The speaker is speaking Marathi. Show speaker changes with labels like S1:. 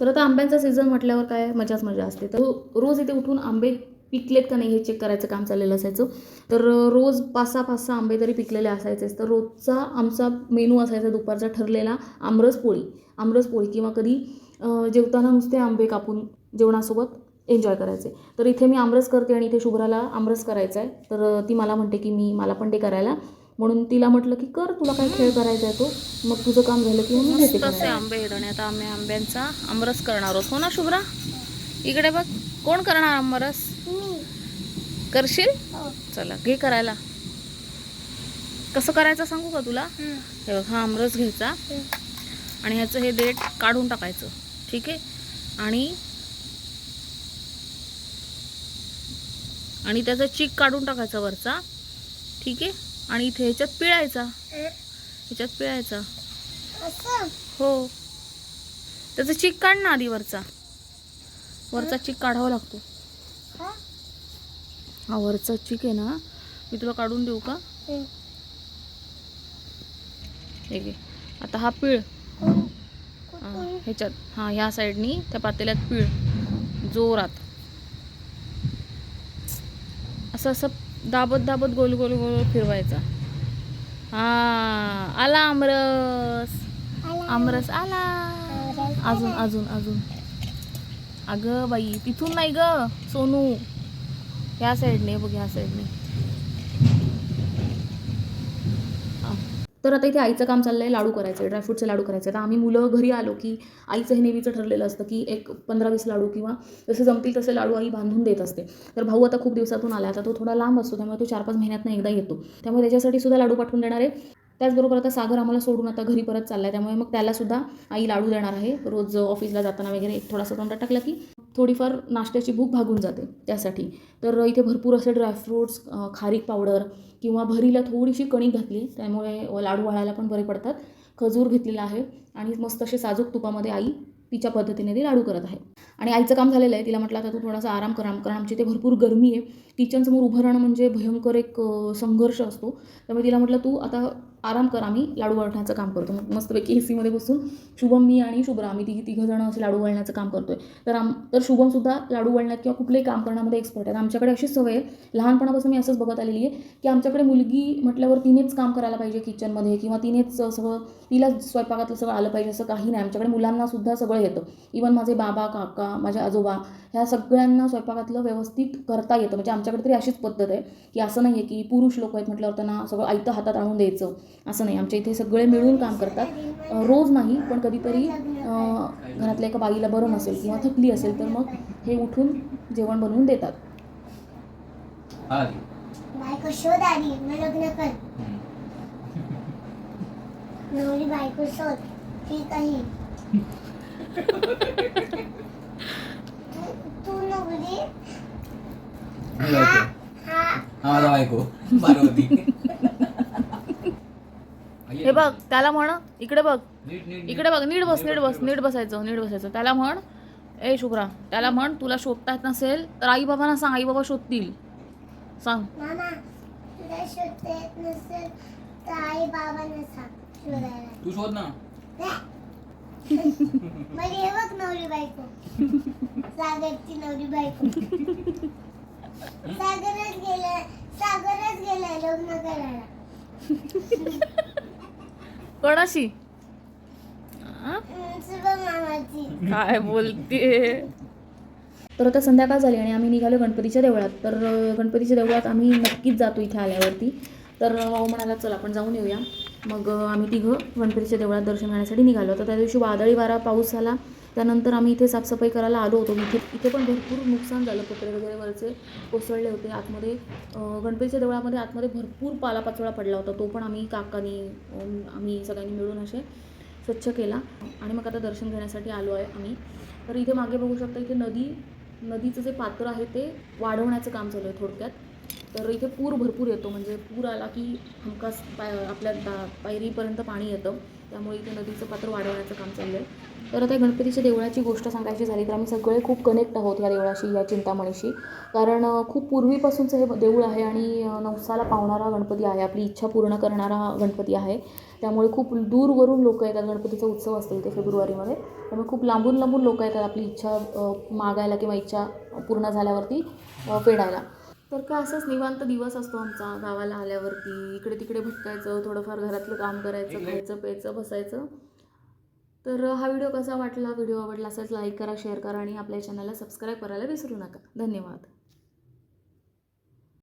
S1: तर आता आंब्यांचा सीझन म्हटल्यावर काय मजाच मजा असते. तर रोज इथे उठून आंबे पिकलेत का नाही हे चेक करायचं काम चाललेलं असायचं. तर रोज 5-6 आंबे तरी पिकलेले असायचेच. तर रोजचा आमचा मेनू असायचा दुपारचा ठरलेला आमरस पोळी किंवा कधी जेवताना नुसते आंबे कापून जेवणासोबत एन्जॉय करायचे. तर इथे मी आमरस करते आणि इथे शुभ्राला आमरस करायचा आहे. तर ती मला म्हणते की मला पण ते करायला. म्हणून तिला म्हटलं की कर, तुला काय खेळ करायचा आहे तो, मग तुझं काम झालं की मग घेते. तसे आंबे आहेत आणि आता आम्ही आंब्यांचा आमरस करणार आहोत. हो ना शुभ्रा? इकडे बघ, कोण करणार आमरस? करशील? चला घे करायला. कसं करायचं सांगू का तुला? हे बघ, हा आमरस घ्यायचा आणि ह्याचं हे देठ काढून टाकायचं. ठीक आहे? आणि त्याचा चीक काढून टाकायचा वरचा. ठीक आहे? आणि इथे ह्याच्यात पिळायचा. हो, त्याचा चीक काढ ना आधी. वरचा चीक काढावा लागतो. हा वरचा चीक आहे ना, मी तुला काढून देऊ का? हे घे. आता हा पीळ ह्याच्यात, हा ह्या साईडनी त्या पातेल्यात पीळ जोरात. असं दाबत गोल गोल गोल फिरवायचा. हा, आला आमरस आला. अजून अगं बाई, तिथून नाही ग सोनू, ह्या साईडने बघ, ह्या साईडने. तर आता इथे आईचं काम चाललंय, लाडू करायचे, ड्रायफ्रूटचे लाडू करायचे. तर आम्ही मुलं घरी आलो की आईचं हे नेहमीचं ठरलेलं असतं की एक 15-20 लाडू किंवा जसे जमतील तसे लाडू आई बांधून देत असते. तर भाऊ आता खूप दिवसातून आला, आता तो थोडा लांब असतो, त्यामुळे तो 4-5 महिन्यातनं एकदा येतो, त्यामुळे त्याच्यासाठी सुद्धा लाडू पाठवून देणार आहे. त्याचबरोबर आता सागर आम्हाला सोडून आता घरी परत चालला आहे, त्यामुळे मग त्यालासुद्धा आई लाडू देणार आहे. रोज ऑफिसला जाताना वगैरे एक थोडासा तोंडात टाकला की थोडीफार नाश्त्याची भूक भागून जाते त्यासाठी. तर इथे भरपूर असे ड्रायफ्रूट्स, खारीक पावडर किंवा भरीला थोडीशी कणिक घातली, त्यामुळे लाडू वळायला पण बरे पडतात. खजूर घेतलेला आहे आणि मस्त असे साजूक तुपामध्ये आई तिच्या पद्धतीने ती लाडू करत आहे. आणि आईचं काम झालेलं आहे. तिला म्हटलं आता तू थोडासा आराम कर, कारण आमची इथे भरपूर गरमी आहे. किचनसमोर उभं राहणं म्हणजे भयंकर एक संघर्ष असतो. त्यामुळे तिला म्हटलं तू आता आराम कर, आम्ही लाडू वळण्याचं काम करतो. मग मस्तपैकी एसीमध्ये बसून शुभम, मी आणि शुभ्रा आम्ही तिघंजणं असे लाडू वळण्याचं काम करतोय. तर शुभमसुद्धा लाडू वळण्यात किंवा कुठलंही काम करण्यामध्ये एक्सपर्ट आहे. आमच्याकडे अशीच सवय आहे, लहानपणापासून मी असंच बघत आलेली आहे की आमच्याकडे मुलगी म्हटल्यावर तिनेच काम करायला पाहिजे किचनमध्ये किंवा तिनेच सगळं, तिला स्वयंपाकातलं सगळं आलं पाहिजे असं काही नाही. आमच्याकडे मुलांनासुद्धा सगळं येतं. इवन माझे बाबा, काका, माझे आजोबा, ह्या सगळ्यांना स्वयंपाकातलं व्यवस्थित करता येतं. म्हणजे आमच्याकडे तरी अशीच पद्धत आहे की असं नाही आहे की पुरुष लोक आहेत म्हटल्यावर त्यांना सगळं आयतं हातात आणून द्यायचं, असं नाही. आमच्या इथे सगळे मिळून काम करतात. रोज नाही, पण कधीतरी घरातल्या एका बाईला बरं नसेल किंवा थकली असेल तर मग हे उठून जेवण बनवून देतात. बायको शोध आली, मग लग्न कर. नवरी बायको शोध, ठीक आहे. तू नवरी माझा बायको पार्वती. हे बघ, त्याला म्हण, इकडे बघ, नीट बसायचं. त्याला म्हण, ए शुभ्रा, त्याला म्हण तुला शोधता येत नसेल तर आई बाबांना सांग, आई बाबा शोधतील. सांग मामा, तुला शोधता येत नसेल तर आई बाबांना सांग शोधायला. तू शोध ना. मग हे बघ नवरी बायको, सागरची नवरी बायको. सागरच गेलाय लग्न करायला. कोणाशी? काय बोलते. तर आता संध्याकाळ झाली आणि आम्ही निघालो गणपतीच्या देवळात. तर गणपतीच्या देवळात आम्ही नक्कीच जातो इथे आल्यावरती. तर भाऊ म्हणाला चल आपण जाऊन येऊया. मग आम्ही तिघं गणपतीच्या देवळात दर्शन घेण्यासाठी निघालो. तर त्या दिवशी वादळी वारा पाऊस झाला. त्यानंतर आम्ही इथे साफसफाई करायला आलो होतो. इथे पण भरपूर नुकसान झालं, कपडे वगैरे वरचे कोसळले होते. आतमध्ये गणपतीच्या देवळामध्ये आतमध्ये भरपूर पालापाचोळा पडला होता. तो पण आम्ही आम्ही सगळ्यांनी मिळून असे स्वच्छ केला आणि मग आता दर्शन घेण्यासाठी आलो आहे आम्ही. तर इथे मागे बघू शकता, इथे नदीचं जे पात्र आहे ते वाढवण्याचं काम चालू आहे थोडक्यात. तर इथे पूर भरपूर येतो, म्हणजे पूर आला की हमखास आपल्या पायरीपर्यंत पाणी येतं. त्यामुळे इथे नदीचं पात्र वाढवण्याचं काम चाललं आहे. तर आता गणपतीच्या देवळाची गोष्ट सांगायची झाली तर आम्ही सगळे खूप कनेक्ट आहोत या देवळाशी, या चिंतामणीशी. कारण खूप पूर्वीपासूनचं हे देऊळ आहे आणि नवसाला पावणारा गणपती आहे, आपली इच्छा पूर्ण करणारा गणपती आहे. त्यामुळे खूप दूरवरून लोक येतात. गणपतीचा उत्सव असतो इथे फेब्रुवारीमध्ये, त्यामुळे खूप लांबून लांबून लोक येतात आपली इच्छा मागायला किंवा इच्छा पूर्ण झाल्यावरती फेडायला. तर काय असंच निवांत दिवस असतो आमचा गावाला आल्यावरती. इकडे तिकडे भटकायचं, थोडंफार घरातलं काम करायचं, खायचं प्यायचं बसायचं. तर हा व्हिडिओ कसा वाटला, व्हिडिओ आवडला असेल लाईक करा, शेअर करा आणि आपल्या चॅनलला सबस्क्राईब करायला विसरू नका. धन्यवाद.